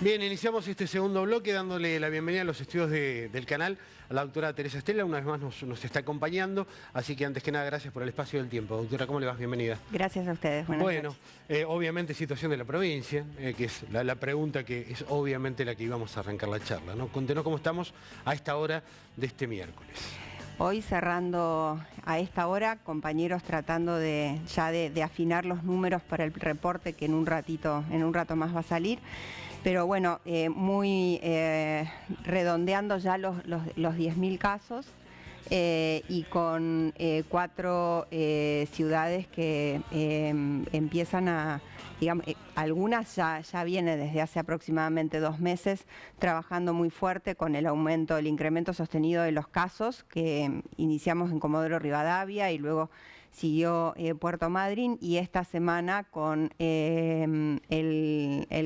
Bien, iniciamos este segundo bloque dándole la bienvenida a los estudios del canal a la doctora Teresa Estela. Una vez más nos está acompañando, así que antes que nada gracias por el espacio y el tiempo. Doctora, ¿cómo le vas? Bienvenida. Gracias a ustedes. Buenas noches. Obviamente situación de la provincia, que es la pregunta que es obviamente la que íbamos a arrancar la charla, ¿no? Contenos cómo estamos a esta hora de este miércoles. Hoy cerrando a esta hora, compañeros tratando de afinar los números para el reporte que en un rato más va a salir. Pero bueno, redondeando ya los 10.000 casos y con 4 ciudades que empiezan a, digamos, algunas ya vienen desde hace aproximadamente 2 meses trabajando muy fuerte con el aumento, el incremento sostenido de los casos que iniciamos en Comodoro Rivadavia y luego siguió Puerto Madryn, y esta semana con el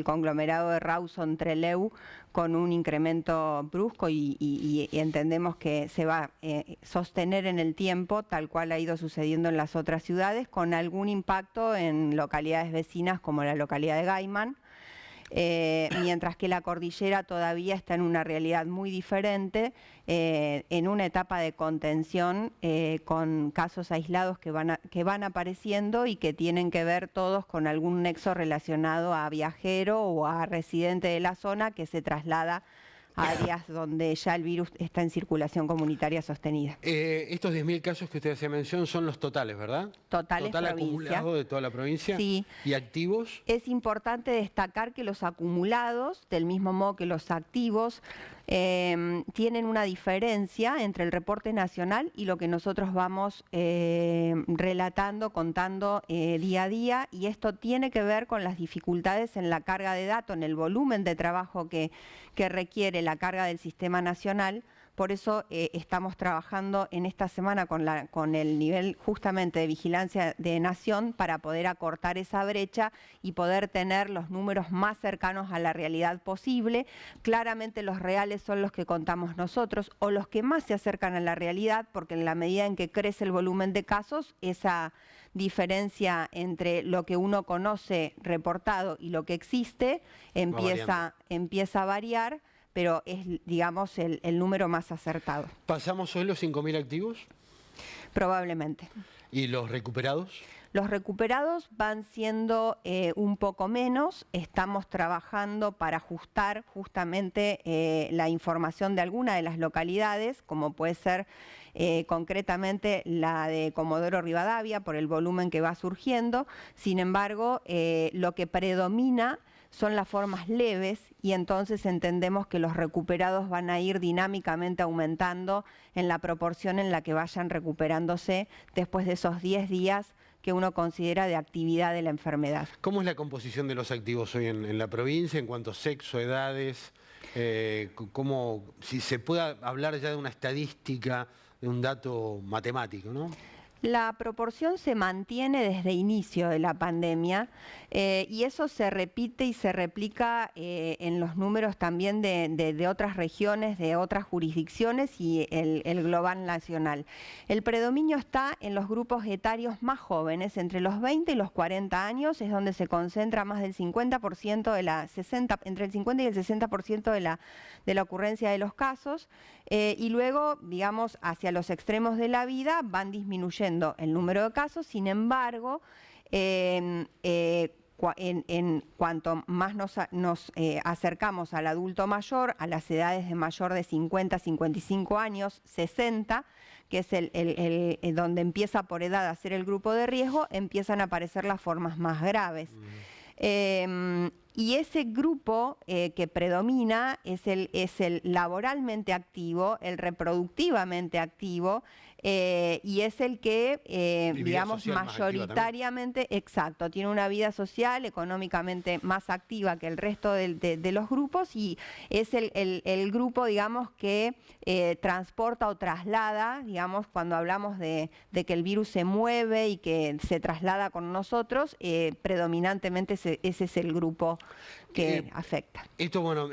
conglomerado de Rawson Trelew con un incremento brusco y entendemos que se va a sostener en el tiempo, tal cual ha ido sucediendo en las otras ciudades, con algún impacto en localidades vecinas como la localidad de Gaiman. Mientras que la cordillera todavía está en una realidad muy diferente, en una etapa de contención con casos aislados que van apareciendo y que tienen que ver todos con algún nexo relacionado a viajero o a residente de la zona que se traslada a áreas donde ya el virus está en circulación comunitaria sostenida. Estos 10.000 casos que usted hacía mención son los totales, ¿verdad? Total acumulado de toda la provincia. Sí. ¿Y activos? Es importante destacar que los acumulados, del mismo modo que los activos, tienen una diferencia entre el reporte nacional y lo que nosotros vamos relatando, contando día a día, y esto tiene que ver con las dificultades en la carga de datos, en el volumen de trabajo que requiere la carga del sistema nacional. Por eso estamos trabajando en esta semana con el nivel justamente de vigilancia de Nación para poder acortar esa brecha y poder tener los números más cercanos a la realidad posible. Claramente los reales son los que contamos nosotros o los que más se acercan a la realidad, porque en la medida en que crece el volumen de casos, esa diferencia entre lo que uno conoce reportado y lo que existe empieza a variar, pero es, digamos, el número más acertado. ¿Pasamos hoy los 5.000 activos? Probablemente. ¿Y los recuperados? Los recuperados van siendo un poco menos. Estamos trabajando para ajustar justamente la información de alguna de las localidades, como puede ser concretamente la de Comodoro Rivadavia, por el volumen que va surgiendo. Sin embargo, lo que predomina son las formas leves, y entonces entendemos que los recuperados van a ir dinámicamente aumentando en la proporción en la que vayan recuperándose después de esos 10 días que uno considera de actividad de la enfermedad. ¿Cómo es la composición de los activos hoy en la provincia en cuanto a sexo, edades? Si se puede hablar ya de una estadística, de un dato matemático, ¿no? La proporción se mantiene desde inicio de la pandemia y eso se repite y se replica en los números también de otras regiones, de otras jurisdicciones y el global nacional. El predominio está en los grupos etarios más jóvenes, entre los 20 y los 40 años, es donde se concentra más del 50% entre el 50 y el 60% de la ocurrencia de los casos, y luego, digamos, hacia los extremos de la vida van disminuyendo el número de casos. Sin embargo, en cuanto más nos acercamos al adulto mayor, a las edades de mayor de 50, 55 años, 60, que es donde empieza por edad a ser el grupo de riesgo, empiezan a aparecer las formas más graves. Y ese grupo que predomina es el laboralmente activo, el reproductivamente activo, y es el que, digamos, mayoritariamente, exacto, tiene una vida social, económicamente más activa que el resto de los grupos, y es el grupo, digamos, que transporta o traslada, digamos, cuando hablamos de que el virus se mueve y que se traslada con nosotros, predominantemente ese es el grupo que afecta. Esto, bueno,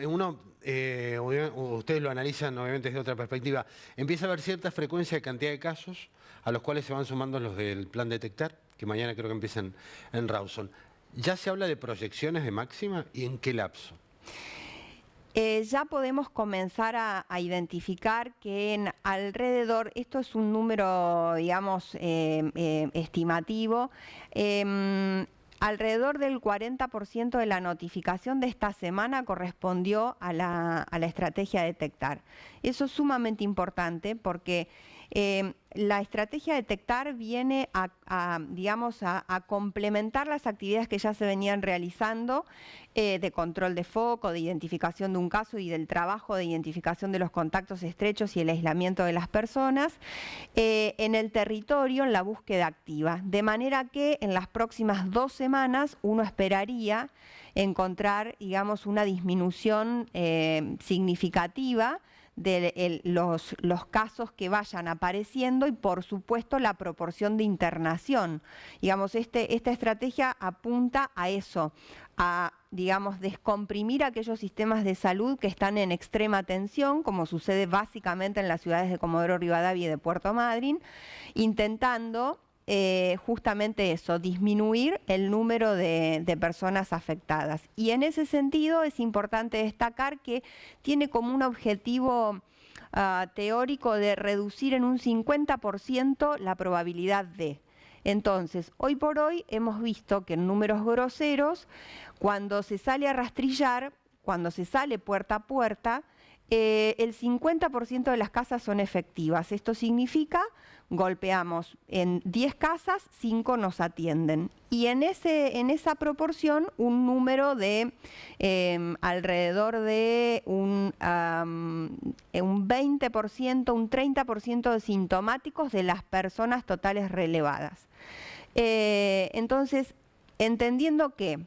ustedes lo analizan obviamente desde otra perspectiva. Empieza a haber cierta frecuencia de cantidad de casos a los cuales se van sumando los del plan Detectar, que mañana creo que empiezan en Rawson. ¿Ya se habla de proyecciones de máxima y en qué lapso? Ya podemos comenzar a identificar que en alrededor, esto es un número, digamos, estimativo, alrededor del 40% de la notificación de esta semana correspondió a la estrategia Detectar. Eso es sumamente importante porque la estrategia Detectar viene digamos, a complementar las actividades que ya se venían realizando de control de foco, de identificación de un caso y del trabajo de identificación de los contactos estrechos y el aislamiento de las personas en el territorio en la búsqueda activa. De manera que en las próximas 2 semanas uno esperaría encontrar, digamos, una disminución significativa de los casos que vayan apareciendo y, por supuesto, la proporción de internación. Digamos, esta estrategia apunta a eso, a, digamos, descomprimir aquellos sistemas de salud que están en extrema tensión, como sucede básicamente en las ciudades de Comodoro Rivadavia y de Puerto Madryn, intentando justamente eso, disminuir el número de personas afectadas. Y en ese sentido es importante destacar que tiene como un objetivo teórico de reducir en un 50% la probabilidad de. Entonces, hoy por hoy hemos visto que en números groseros, cuando se sale a rastrillar, cuando se sale puerta a puerta, el 50% de las casas son efectivas. Esto significa golpeamos en 10 casas, 5 nos atienden. Y en esa proporción, un número de alrededor de un 20%, un 30% de sintomáticos de las personas totales relevadas. Entonces, entendiendo que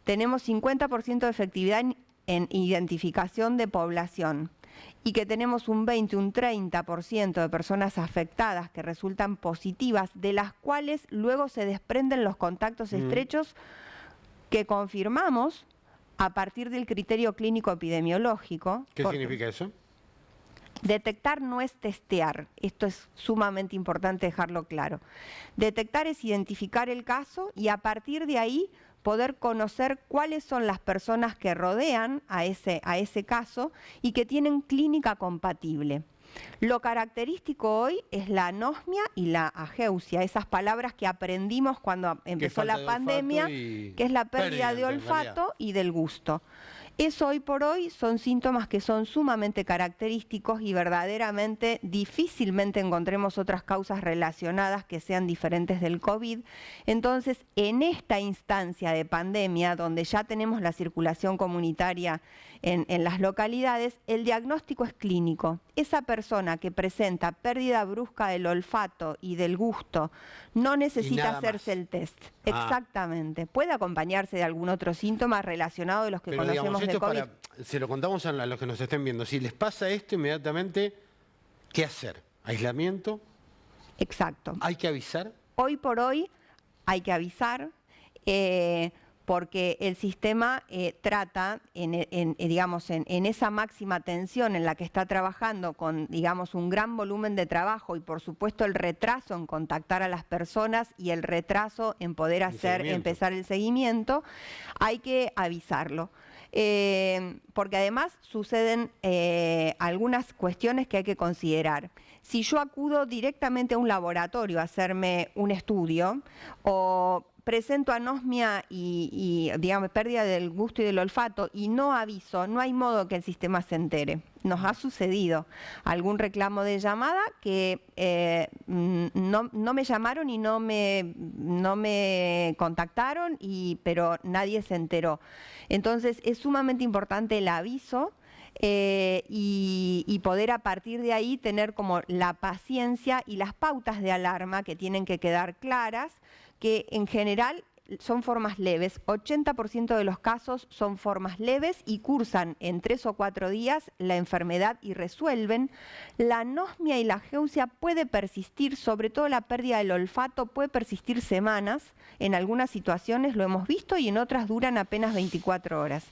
tenemos 50% de efectividad en identificación de población y que tenemos un 20, un 30% de personas afectadas que resultan positivas, de las cuales luego se desprenden los contactos estrechos que confirmamos a partir del criterio clínico epidemiológico. ¿Qué significa eso? Detectar no es testear, esto es sumamente importante dejarlo claro. Detectar es identificar el caso y a partir de ahí poder conocer cuáles son las personas que rodean a ese caso y que tienen clínica compatible. Lo característico hoy es la anosmia y la ageusia, esas palabras que aprendimos cuando empezó la pandemia, que es la pérdida de olfato y del gusto. Eso hoy por hoy son síntomas que son sumamente característicos y verdaderamente difícilmente encontremos otras causas relacionadas que sean diferentes del COVID. Entonces, en esta instancia de pandemia, donde ya tenemos la circulación comunitaria en las localidades, el diagnóstico es clínico. Esa persona que presenta pérdida brusca del olfato y del gusto no necesita hacerse el test. Exactamente. Puede acompañarse de algún otro síntoma relacionado de los que conocemos del COVID. Se lo contamos a los que nos estén viendo. Si les pasa esto inmediatamente, ¿qué hacer? ¿Aislamiento? Exacto. ¿Hay que avisar? Hoy por hoy hay que avisar. Porque el sistema trata, digamos, en esa máxima tensión en la que está trabajando con, digamos, un gran volumen de trabajo y, por supuesto, el retraso en contactar a las personas y el retraso en poder empezar el seguimiento, hay que avisarlo. Porque además suceden algunas cuestiones que hay que considerar. Si yo acudo directamente a un laboratorio a hacerme un estudio o presento anosmia y digamos, pérdida del gusto y del olfato y no aviso, no hay modo que el sistema se entere. Nos ha sucedido algún reclamo de llamada que no me llamaron y no me contactaron, pero nadie se enteró. Entonces es sumamente importante el aviso y poder a partir de ahí tener como la paciencia y las pautas de alarma que tienen que quedar claras, que en general son formas leves. 80% de los casos son formas leves y cursan en 3 o 4 días la enfermedad y resuelven. La anosmia y la ageusia puede persistir, sobre todo la pérdida del olfato, puede persistir semanas. En algunas situaciones lo hemos visto y en otras duran apenas 24 horas.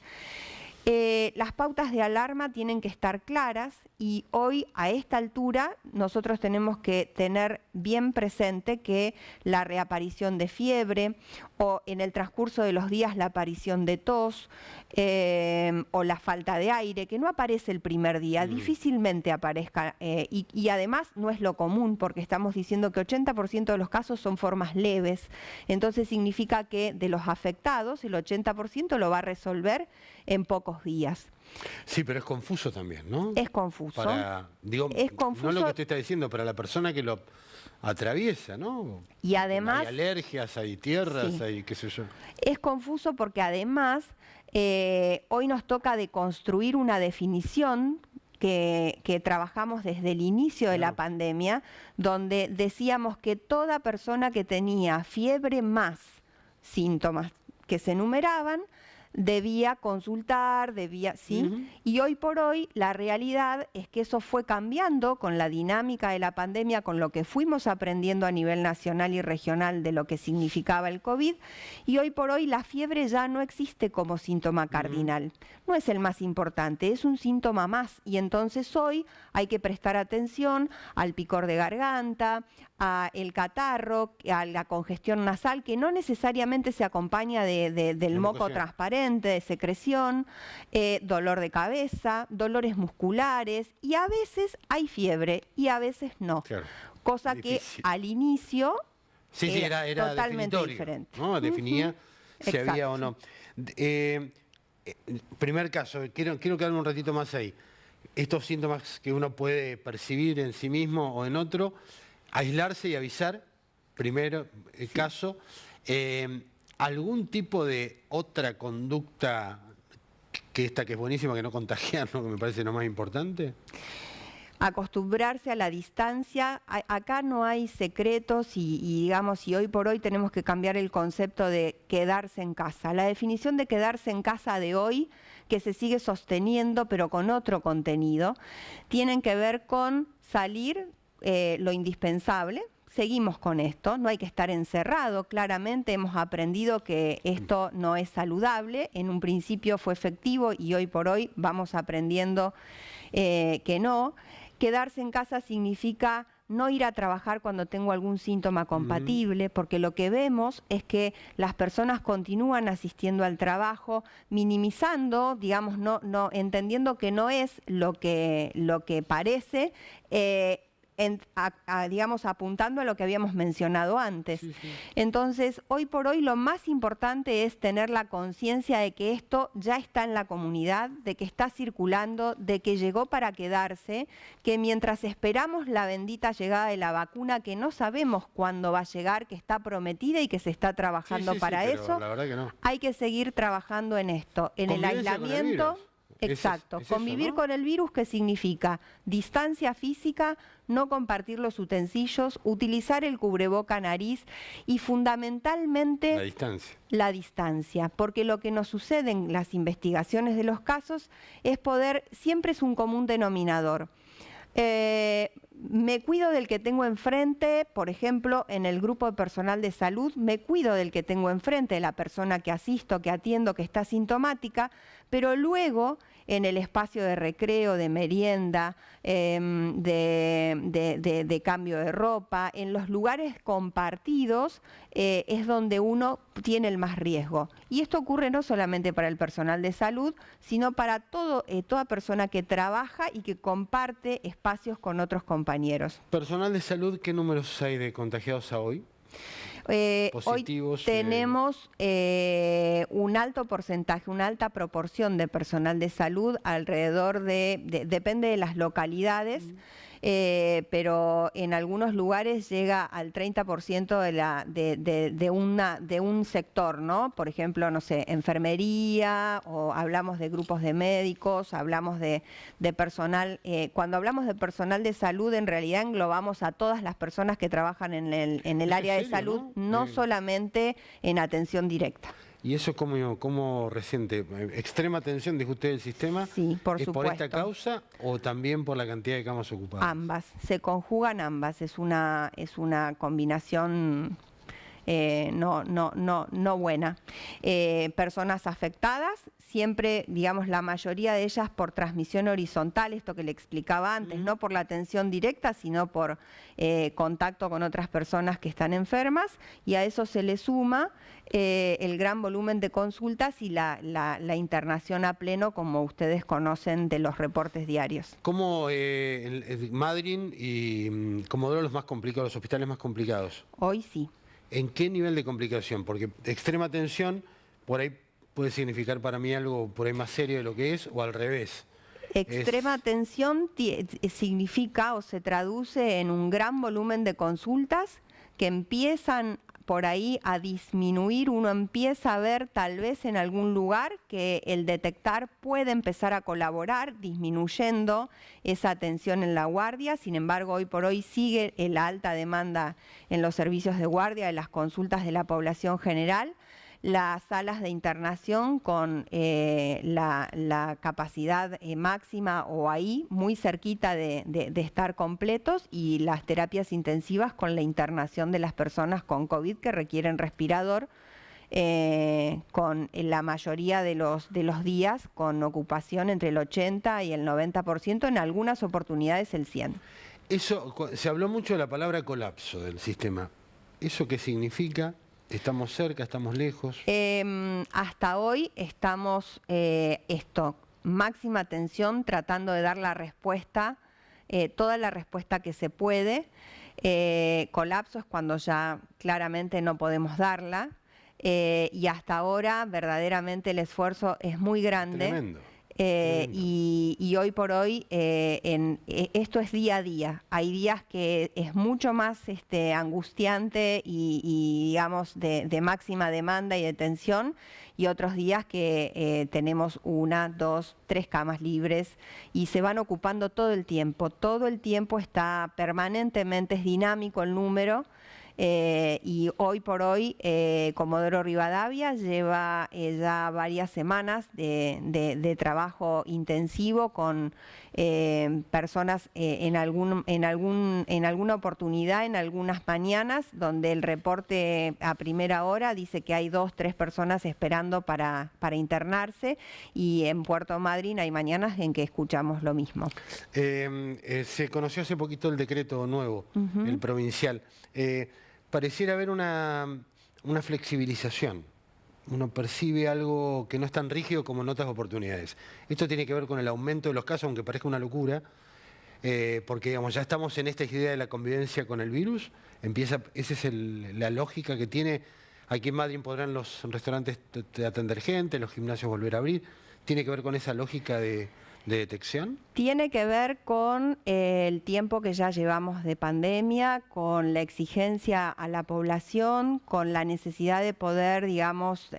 Las pautas de alarma tienen que estar claras y hoy a esta altura nosotros tenemos que tener bien presente que la reaparición de fiebre o en el transcurso de los días la aparición de tos o la falta de aire, que no aparece el primer día, difícilmente aparezca y además no es lo común porque estamos diciendo que 80% de los casos son formas leves, entonces significa que de los afectados el 80% lo va a resolver en pocos días. Sí, pero es confuso también, ¿no? Es confuso. Es confuso. No lo que usted está diciendo, para la persona que lo atraviesa, ¿no? Y además... Hay alergias, hay tierras, sí, hay qué sé yo. Es confuso porque además hoy nos toca deconstruir una definición que trabajamos desde el inicio de la pandemia, donde decíamos que toda persona que tenía fiebre más síntomas que se enumeraban, debía consultar, ¿sí? Y hoy por hoy la realidad es que eso fue cambiando con la dinámica de la pandemia, con lo que fuimos aprendiendo a nivel nacional y regional de lo que significaba el COVID, y hoy por hoy la fiebre ya no existe como síntoma cardinal. No es el más importante, es un síntoma más, y entonces hoy hay que prestar atención al picor de garganta, al catarro, a la congestión nasal, que no necesariamente se acompaña del moco transparente, de secreción, dolor de cabeza, dolores musculares, y a veces hay fiebre y a veces no. Claro, cosa difícil. Que al inicio era totalmente diferente, ¿no? Definía si había o no. Primer caso, quiero quedarme un ratito más ahí. Estos síntomas que uno puede percibir en sí mismo o en otro, aislarse y avisar, primero caso. ¿Algún tipo de otra conducta que esta que es buenísima, que no contagiar, ¿no? Que me parece lo más importante? Acostumbrarse a la distancia. Acá no hay secretos y digamos, y hoy por hoy tenemos que cambiar el concepto de quedarse en casa. La definición de quedarse en casa de hoy, que se sigue sosteniendo pero con otro contenido, tienen que ver con salir lo indispensable. Seguimos con esto, no hay que estar encerrado, claramente hemos aprendido que esto no es saludable, en un principio fue efectivo y hoy por hoy vamos aprendiendo que no. Quedarse en casa significa no ir a trabajar cuando tengo algún síntoma compatible, porque lo que vemos es que las personas continúan asistiendo al trabajo, minimizando, digamos, entendiendo que no es lo que parece, digamos, apuntando a lo que habíamos mencionado antes. Sí, sí. Entonces, hoy por hoy lo más importante es tener la conciencia de que esto ya está en la comunidad, de que está circulando, de que llegó para quedarse, que mientras esperamos la bendita llegada de la vacuna, que no sabemos cuándo va a llegar, que está prometida y que se está trabajando para eso, la verdad que no. Hay que seguir trabajando en esto, en el aislamiento. Exacto, convivir eso, ¿no? Con el virus, ¿qué significa? Distancia física, no compartir los utensilios, utilizar el cubreboca nariz y fundamentalmente la distancia, porque lo que nos sucede en las investigaciones de los casos es siempre es un común denominador. Me cuido del que tengo enfrente, por ejemplo, en el grupo de personal de salud, me cuido del que tengo enfrente, de la persona que asisto, que atiendo, que está sintomática, pero luego en el espacio de recreo, de merienda, de cambio de ropa, en los lugares compartidos es donde uno tiene el más riesgo. Y esto ocurre no solamente para el personal de salud, sino para toda persona que trabaja y que comparte espacios con otros compañeros. Personal de salud, ¿qué números hay de contagiados a hoy? Positivos, hoy tenemos un alto porcentaje, una alta proporción de personal de salud, alrededor depende de las localidades, pero en algunos lugares llega al 30% de un sector, ¿no? Por ejemplo, no sé, enfermería, o hablamos de grupos de médicos, hablamos de personal. Cuando hablamos de personal de salud, en realidad englobamos a todas las personas que trabajan en el área de salud, no solamente en atención directa. ¿Y eso cómo resiente? ¿Extrema atención, dijo usted, del sistema? Sí, por supuesto. ¿Es por esta causa o también por la cantidad de camas ocupadas? Ambas, se conjugan ambas, es una combinación no buena. Personas afectadas, siempre, digamos, la mayoría de ellas por transmisión horizontal, esto que le explicaba antes, no por la atención directa, sino por contacto con otras personas que están enfermas, y a eso se le suma el gran volumen de consultas y la internación a pleno, como ustedes conocen de los reportes diarios. ¿Cómo Madryn y Comodoro los más complicados, los hospitales más complicados? Hoy sí. ¿En qué nivel de complicación? Porque extrema tensión, por ahí puede significar para mí algo por ahí más serio de lo que es, o al revés. Extrema tensión significa o se traduce en un gran volumen de consultas que empiezan por ahí a disminuir. Uno empieza a ver tal vez en algún lugar que el detectar puede empezar a colaborar, disminuyendo esa tensión en la guardia. Sin embargo, hoy por hoy sigue la alta demanda en los servicios de guardia, en las consultas de la población general. Las salas de internación con la capacidad máxima o ahí, muy cerquita de estar completos, y las terapias intensivas con la internación de las personas con COVID que requieren respirador, con la mayoría de los días con ocupación entre el 80 y el 90%, en algunas oportunidades el 100%. Eso, se habló mucho de la palabra colapso del sistema. ¿Eso qué significa? ¿Estamos cerca, estamos lejos? Hasta hoy estamos, máxima atención, tratando de dar la respuesta, toda la respuesta que se puede. Colapso es cuando ya claramente no podemos darla, y hasta ahora verdaderamente el esfuerzo es muy grande. Tremendo. Y hoy por hoy esto es día a día. Hay días que es mucho más angustiante y digamos de máxima demanda y de tensión, y otros días que tenemos 1, 2, 3 camas libres y se van ocupando todo el tiempo. Todo el tiempo está permanentemente, es dinámico el número. Y hoy por hoy Comodoro Rivadavia lleva ya varias semanas de trabajo intensivo con personas en alguna oportunidad, en algunas mañanas, donde el reporte a primera hora dice que hay 2, 3 personas esperando para internarse, y en Puerto Madryn hay mañanas en que escuchamos lo mismo. Se conoció hace poquito el decreto nuevo, el provincial. Pareciera haber una flexibilización. Uno percibe algo que no es tan rígido como en otras oportunidades. Esto tiene que ver con el aumento de los casos, aunque parezca una locura, porque digamos, ya estamos en esta idea de la convivencia con el virus. Esa es la lógica que tiene. Aquí en Madryn podrán los restaurantes atender gente, los gimnasios volver a abrir. ¿Tiene que ver con esa lógica de detección? Tiene que ver con el tiempo que ya llevamos de pandemia, con la exigencia a la población, con la necesidad de poder, digamos,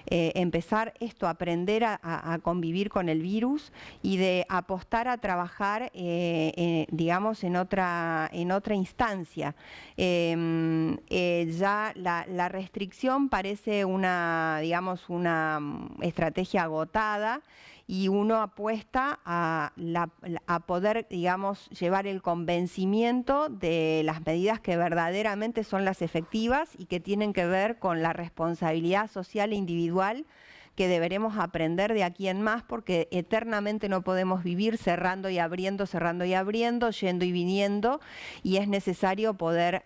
empezar a aprender a convivir con el virus, y de apostar a trabajar, digamos, en otra instancia. Ya la restricción parece una estrategia agotada, y uno apuesta a poder, digamos, llevar el convencimiento de las medidas que verdaderamente son las efectivas y que tienen que ver con la responsabilidad social e individual que deberemos aprender de aquí en más, porque eternamente no podemos vivir cerrando y abriendo, yendo y viniendo, y es necesario poder,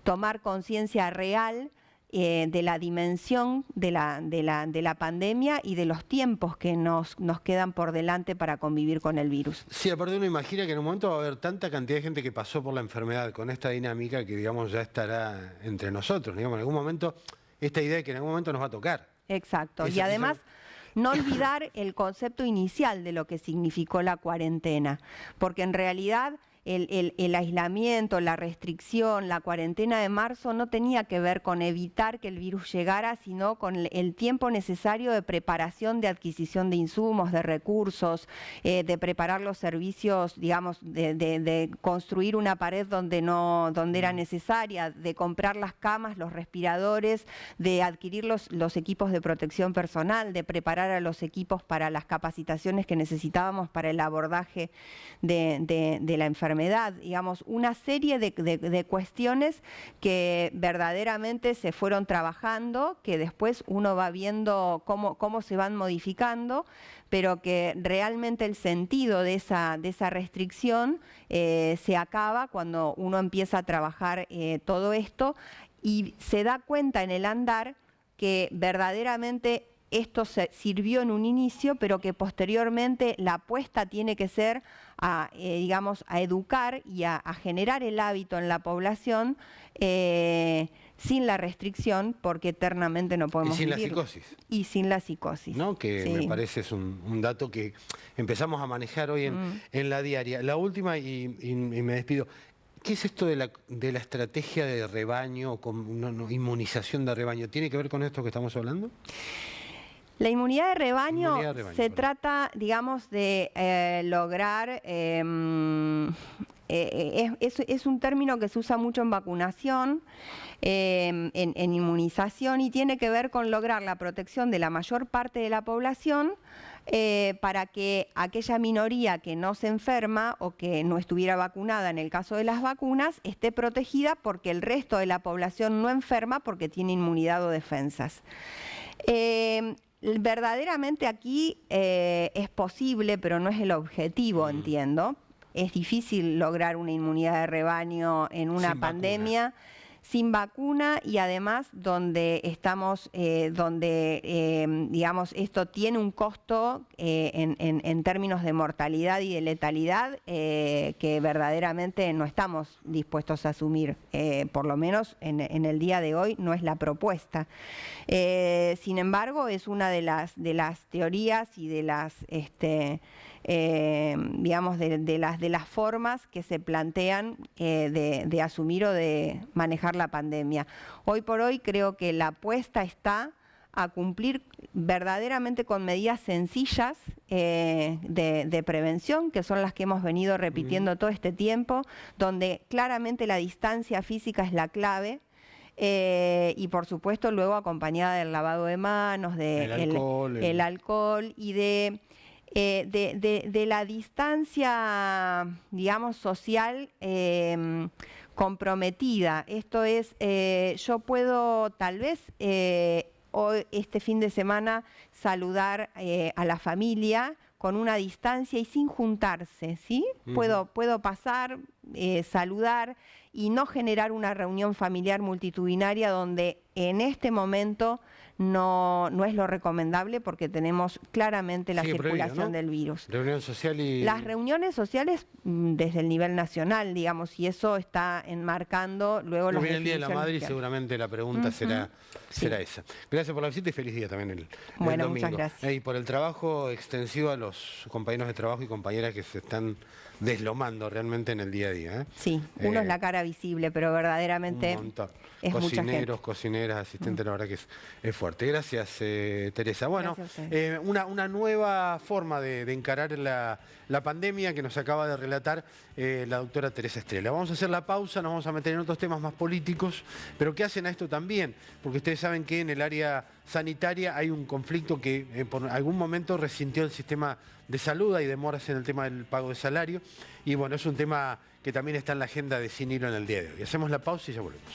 tomar conciencia real de la dimensión de la pandemia y de los tiempos que nos quedan por delante para convivir con el virus. Sí, aparte uno imagina que en un momento va a haber tanta cantidad de gente que pasó por la enfermedad con esta dinámica que, digamos, ya estará entre nosotros. Digamos, en algún momento, esta idea de que en algún momento nos va a tocar. Exacto. Y además, no olvidar el concepto inicial de lo que significó la cuarentena, porque en realidad el aislamiento, la restricción, la cuarentena de marzo no tenía que ver con evitar que el virus llegara, sino con el tiempo necesario de preparación, de adquisición de insumos, de recursos, de preparar los servicios, digamos, de construir una pared donde era necesaria, de comprar las camas, los respiradores, de adquirir los equipos de protección personal, de preparar a los equipos para las capacitaciones que necesitábamos para el abordaje de la enfermedad. enfermedad, digamos, una serie de cuestiones que verdaderamente se fueron trabajando, que después uno va viendo cómo se van modificando, pero que realmente el sentido de esa restricción se acaba cuando uno empieza a trabajar todo esto y se da cuenta en el andar que verdaderamente esto sirvió en un inicio, pero que posteriormente la apuesta tiene que ser a, digamos, a educar y a generar el hábito en la población sin la restricción, porque eternamente no podemos vivir. Y sin la psicosis. Y sin la psicosis. ¿No? Que sí. Me parece es un dato que empezamos a manejar hoy en la diaria. La última, y me despido. ¿Qué es esto de la estrategia de rebaño, con inmunización de rebaño? ¿Tiene que ver con esto que estamos hablando? La inmunidad de rebaño se trata, digamos, de lograr, es un término que se usa mucho en vacunación, en inmunización, y tiene que ver con lograr la protección de la mayor parte de la población para que aquella minoría que no se enferma o que no estuviera vacunada en el caso de las vacunas esté protegida porque el resto de la población no enferma porque tiene inmunidad o defensas. Verdaderamente aquí es posible, pero no es el objetivo, entiendo. Es difícil lograr una inmunidad de rebaño en una pandemia sin vacuna y además donde estamos, digamos, esto tiene un costo en términos de mortalidad y de letalidad que verdaderamente no estamos dispuestos a asumir, por lo menos en el día de hoy no es la propuesta. Sin embargo, es una de las teorías y de las digamos, de las formas que se plantean de asumir o de manejar la pandemia. Hoy por hoy creo que la apuesta está a cumplir verdaderamente con medidas sencillas de prevención, que son las que hemos venido repitiendo todo este tiempo, donde claramente la distancia física es la clave. Y por supuesto luego acompañada del lavado de manos, el alcohol y de la distancia, digamos, social comprometida. Esto es, yo puedo tal vez hoy, este fin de semana, saludar a la familia con una distancia y sin juntarse, ¿sí? Puedo pasar, saludar y no generar una reunión familiar multitudinaria donde en este momento no es lo recomendable porque tenemos claramente la circulación prohibido, ¿no? del virus. Reunión social y... Las reuniones sociales desde el nivel nacional, digamos, y eso está enmarcando luego las definiciones. Viene el Día de la Madre y seguramente la pregunta será esa. Gracias por la visita y feliz día también el domingo. Muchas gracias. Y por el trabajo extensivo a los compañeros de trabajo y compañeras que se están deslomando realmente en el día a día. Sí, uno es la cara visible, pero verdaderamente un montón. Es cocineros, cocineras, asistentes, la verdad que es fuerte. Gracias, Teresa. Bueno, una nueva forma de encarar la pandemia que nos acaba de relatar la doctora Teresa Estrella. Vamos a hacer la pausa, nos vamos a meter en otros temas más políticos, pero que hacen a esto también, porque ustedes saben que en el área sanitaria hay un conflicto que por algún momento resintió el sistema de salud, hay demoras en el tema del pago de salario, y bueno, es un tema que también está en la agenda de Sin Hilo en el día de hoy. Hacemos la pausa y ya volvemos.